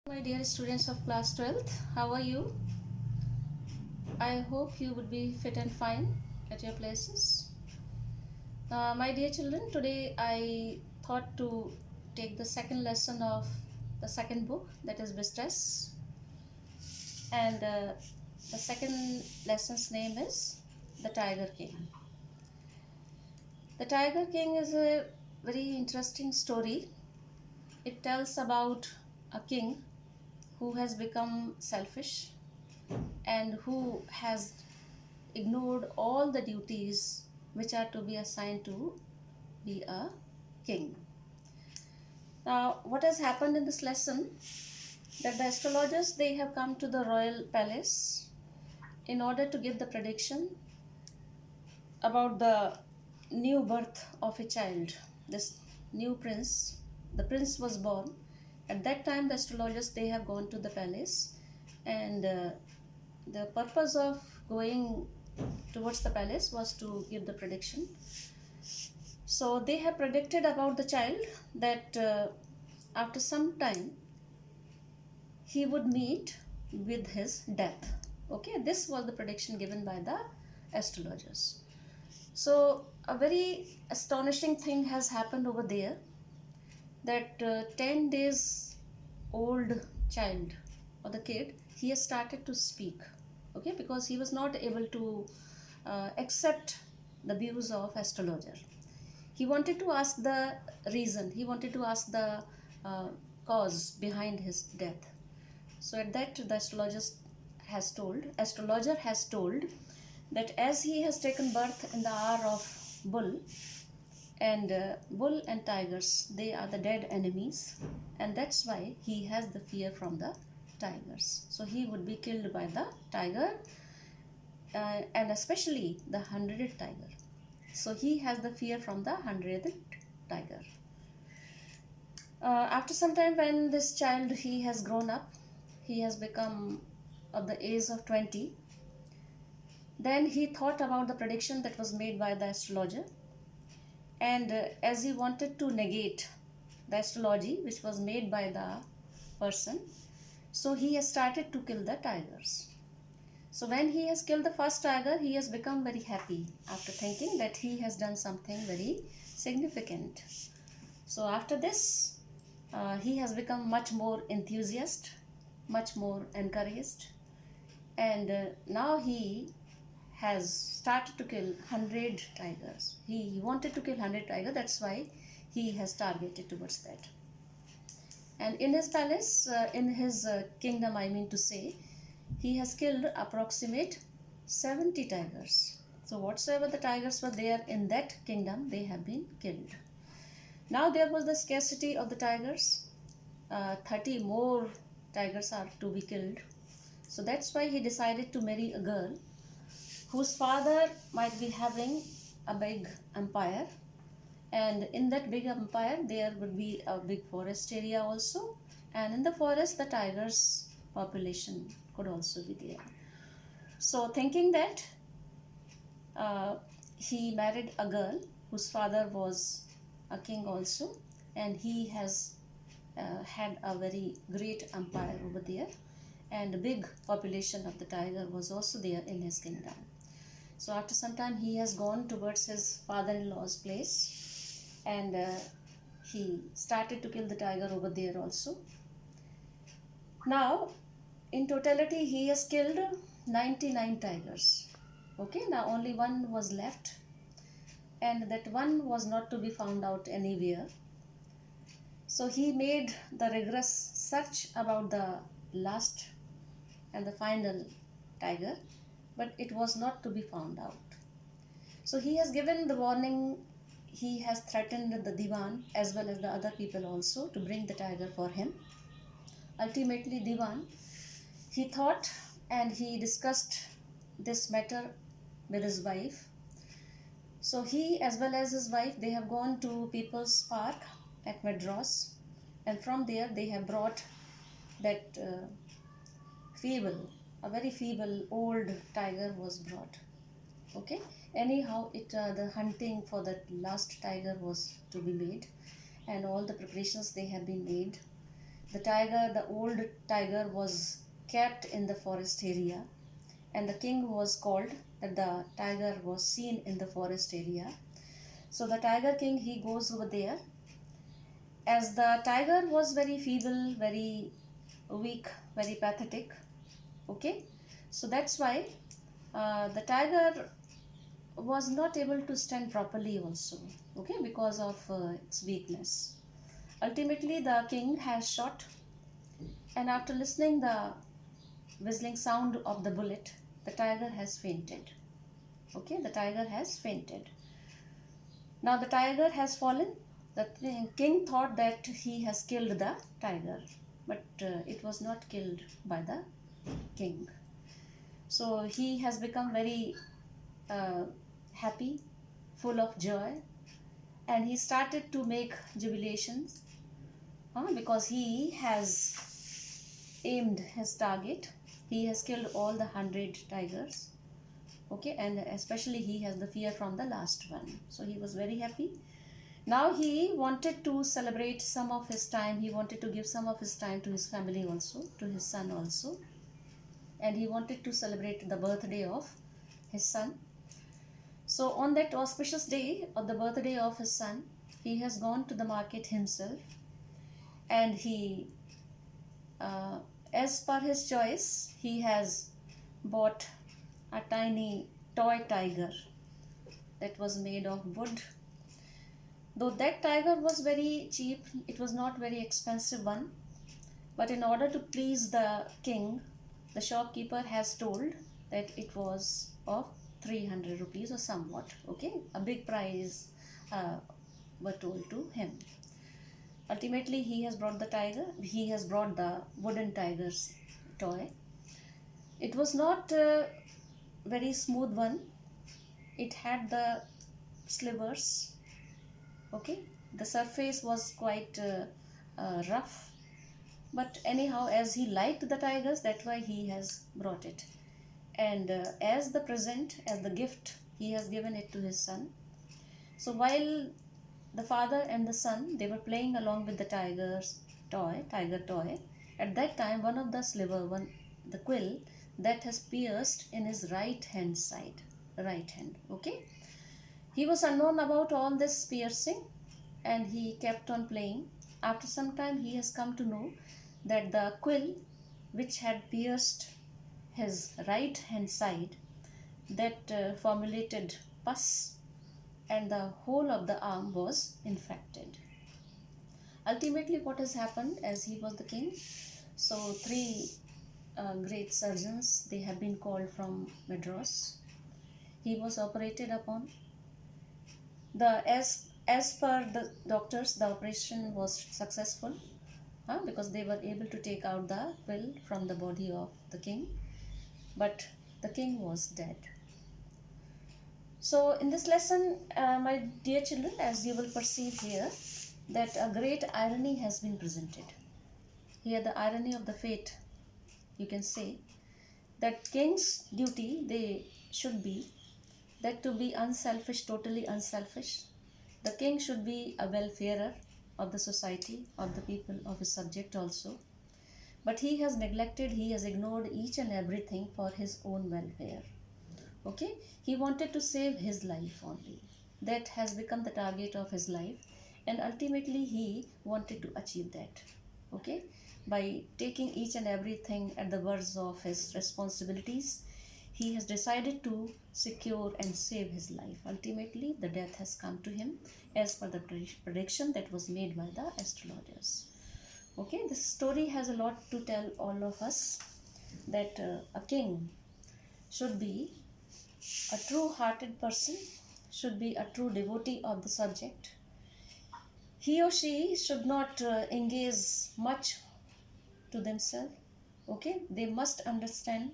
My dear students of class 12th, how are you? I hope you would be fit and fine at your places. My dear children, today I thought to take the second lesson of the second book, that is Distress, and the second lesson's name is The Tiger King. The Tiger King is a very interesting story. It tells about a king who has become selfish and who has ignored all the duties which are to be assigned to be a king. Now, what has happened in this lesson? That the astrologers, they have come to the royal palace in order to give the prediction about the new birth of a child. This new prince, the prince was born. At that time, the astrologers, they have gone to the palace, and the purpose of going towards the palace was to give the prediction. So they have predicted about the child that after some time he would meet with his death. Okay, this was the prediction given by the astrologers. So a very astonishing thing has happened over there, that 10 days old child or the kid, he has started to speak. Okay, because he was not able to accept the views of astrologer. He wanted to ask the reason, he wanted to ask the cause behind his death. So at that, the astrologer has told that as he has taken birth in the hour of bull, and bull and tigers, they are the dead enemies, and that's why he has the fear from the tigers. So he would be killed by the tiger, and especially the 100th tiger. So he has the fear from the 100th tiger. After some time, when this child, he has grown up, he has become of the age of 20, then he thought about the prediction that was made by the astrologer, and as he wanted to negate the astrology which was made by the person, so he has started to kill the tigers. So when he has killed the first tiger, he has become very happy after thinking that he has done something very significant. So after this, he has become much more enthusiastic, much more encouraged, and now he has started to kill 100 tigers. He wanted to kill 100 tigers, that's why he has targeted towards that. And in his palace, in his kingdom, I mean to say, he has killed approximate 70 tigers. So whatsoever the tigers were there in that kingdom, they have been killed. Now there was the scarcity of the tigers. 30 more tigers are to be killed. So that's why he decided to marry a girl whose father might be having a big empire, and in that big empire there would be a big forest area also, and in the forest the tigers population could also be there. So thinking that, he married a girl whose father was a king also, and he has had a very great empire over there, and a big population of the tiger was also there in his kingdom. So after some time, he has gone towards his father-in-law's place, and he started to kill the tiger over there also. Now in totality he has killed 99 tigers. Okay, now only one was left, and that one was not to be found out anywhere. So he made the rigorous search about the last and the final tiger, but it was not to be found out. So he has given the warning, he has threatened the Diwan as well as the other people also to bring the tiger for him. Ultimately, Diwan, he thought and he discussed this matter with his wife. So he as well as his wife, they have gone to People's Park at Madras, and from there they have brought that a very feeble old tiger was brought. Okay, anyhow, the hunting for that last tiger was to be made, and all the preparations they have been made. The tiger, the old tiger, was kept in the forest area, and the king was called that the tiger was seen in the forest area. So the tiger king, he goes over there. As the tiger was very feeble, very weak, very pathetic, okay, so that's why the tiger was not able to stand properly also, okay, because of its weakness. Ultimately the king has shot, and after listening the whistling sound of the bullet, the tiger has fainted. Okay, the tiger has fainted. Now the tiger has fallen. The king thought that he has killed the tiger, but it was not killed by the king. So he has become very uh, happy, full of joy, and he started to make jubilations because he has aimed his target. He has killed all the 100 tigers, okay, and especially he has the fear from the last one. So he was very happy. Now he wanted to celebrate some of his time. He wanted to give some of his time to his family also, to his son also, and he wanted to celebrate the birthday of his son. So on that auspicious day of the birthday of his son, he has gone to the market himself, and he uh, as per his choice, he has bought a tiny toy tiger that was made of wood. Though that tiger was very cheap, it was not very expensive one, but in order to please the king, the shopkeeper has told that it was of 300 rupees or somewhat, okay, a big price were told to him. Ultimately he has brought the tiger, he has brought the wooden tiger's toy. It was not a very smooth one. It had the slivers, okay, the surface was quite rough, but anyhow, as he liked the tigers, that's why he has brought it. And as the present, as the gift, he has given it to his son. So while the father and the son, they were playing along with the tiger toy, at that time one of the the quill that has pierced in his right hand side, right hand, okay. He was unknown about all this piercing, and he kept on playing. After some time he has come to know that the quill which had pierced his right hand side, that formulated pus, and the whole of the arm was infected. Ultimately what has happened, as he was the king, so three great surgeons, they have been called from Madras. He was operated upon. As per the doctors, the operation was successful, because they were able to take out the pill from the body of the king, but the king was dead. So in this lesson, my dear children, as you will perceive here, that a great irony has been presented. Here the irony of the fate, you can say, that king's duty, they should be that to be unselfish, totally unselfish. The king should be a welfarer of the society, of the people, of his subject also. But he has neglected, he has ignored each and everything for his own welfare. Okay, he wanted to save his life only. That has become the target of his life, and ultimately he wanted to achieve that. Okay, by taking each and everything at the words of his responsibilities, he has decided to secure and save his life. Ultimately the death has come to him as per the prediction that was made by the astrologers. Okay, this story has a lot to tell all of us, that a king should be a true-hearted person, should be a true devotee of the subject. He or she should not engage much to themselves. Okay, they must understand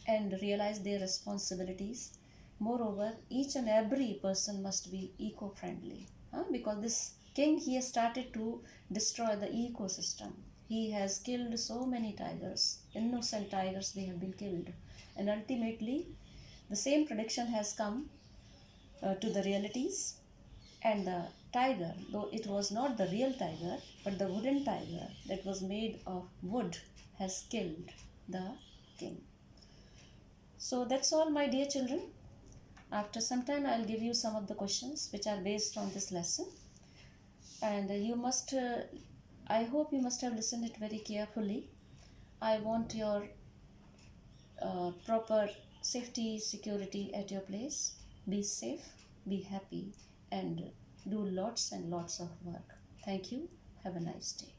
and realize their responsibilities. Moreover, each and every person must be eco-friendly, because this king, he has started to destroy the ecosystem. He has killed so many tigers, innocent tigers, they have been killed, and ultimately the same prediction has come to the realities, and the tiger, though it was not the real tiger, but the wooden tiger that was made of wood, has killed the king. So that's all, my dear children. After some time, I'll give you some of the questions which are based on this lesson. And I hope you must have listened it very carefully. I want your proper safety, security at your place. Be safe, be happy, and do lots and lots of work. Thank you. Have a nice day.